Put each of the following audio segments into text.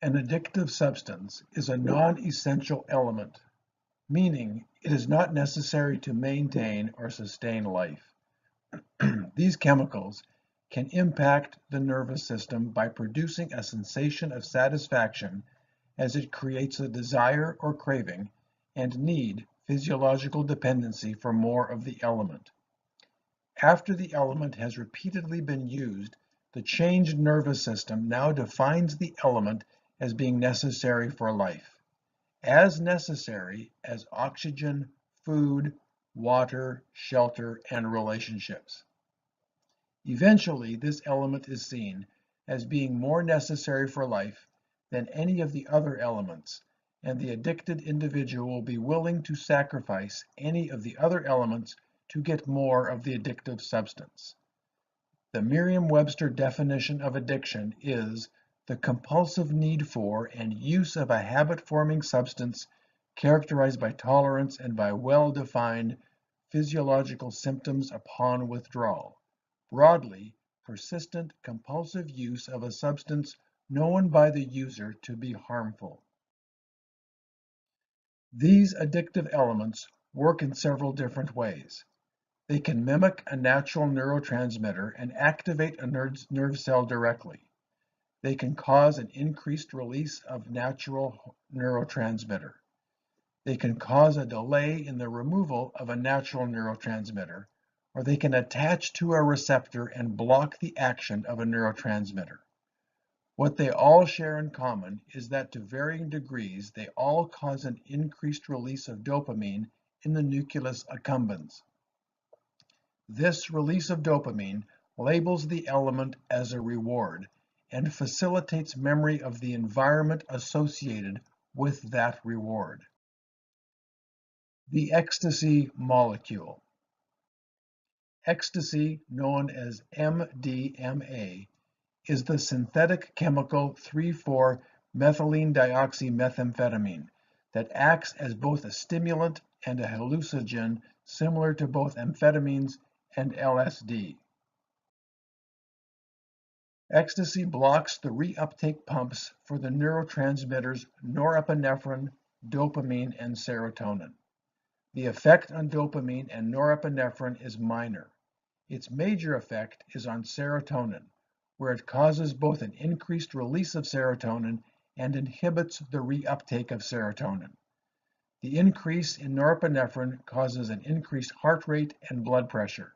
An addictive substance is a non-essential element, meaning it is not necessary to maintain or sustain life. These chemicals can impact the nervous system by producing a sensation of satisfaction as it creates a desire or craving and need physiological dependency for more of the element. After the element has repeatedly been used, the changed nervous system now defines the element as being necessary for life, as necessary as oxygen, food, water, shelter, and relationships. Eventually, this element is seen as being more necessary for life than any of the other elements, and the addicted individual will be willing to sacrifice any of the other elements to get more of the addictive substance. The Merriam-Webster definition of addiction is the compulsive need for and use of a habit-forming substance characterized by tolerance and by well-defined physiological symptoms upon withdrawal. Broadly, persistent compulsive use of a substance known by the user to be harmful. These addictive elements work in several different ways. They can mimic a natural neurotransmitter and activate a nerve cell directly. They can cause an increased release of natural neurotransmitter. They can cause a delay in the removal of a natural neurotransmitter, or they can attach to a receptor and block the action of a neurotransmitter. What they all share in common is that to varying degrees, they all cause an increased release of dopamine in the nucleus accumbens. This release of dopamine labels the element as a reward and facilitates memory of the environment associated with that reward. The ecstasy molecule. Ecstasy, known as MDMA, is the synthetic chemical 3,4-methylene dioxymethamphetamine that acts as both a stimulant and a hallucinogen similar to both amphetamines and LSD. Ecstasy blocks the reuptake pumps for the neurotransmitters norepinephrine, dopamine, and serotonin. The effect on dopamine and norepinephrine is minor. Its major effect is on serotonin, where it causes both an increased release of serotonin and inhibits the reuptake of serotonin. The increase in norepinephrine causes an increased heart rate and blood pressure.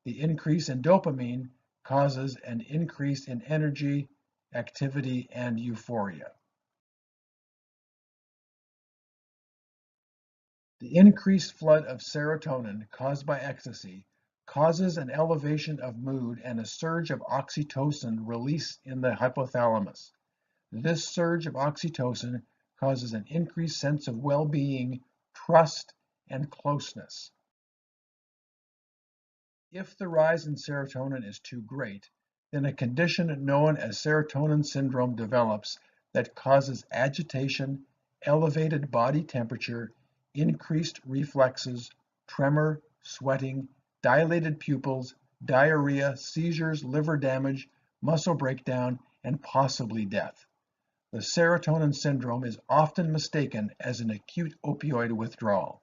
The increase in dopamine causes an increase in energy, activity, and euphoria. The increased flood of serotonin caused by ecstasy causes an elevation of mood and a surge of oxytocin released in the hypothalamus. This surge of oxytocin causes an increased sense of well-being, trust, and closeness. If the rise in serotonin is too great, then a condition known as serotonin syndrome develops that causes agitation, elevated body temperature, increased reflexes, tremor, sweating, dilated pupils, diarrhea, seizures, liver damage, muscle breakdown, and possibly death. The serotonin syndrome is often mistaken as an acute opioid withdrawal.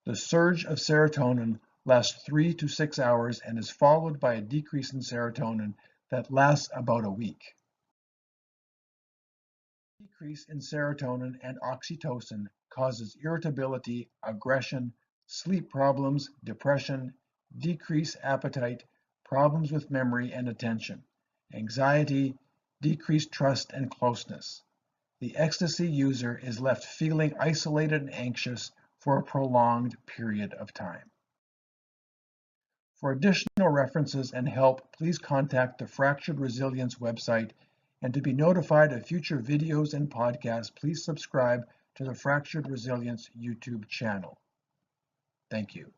The surge of serotonin lasts 3 to 6 hours and is followed by a decrease in serotonin that lasts about a week. Decrease in serotonin and oxytocin causes irritability, aggression, sleep problems, depression, decreased appetite, problems with memory and attention, anxiety, decreased trust and closeness. The ecstasy user is left feeling isolated and anxious for a prolonged period of time. For additional references and help, please contact the Fractured Resilience website, and to be notified of future videos and podcasts, please subscribe to the Fractured Resilience YouTube channel. Thank you.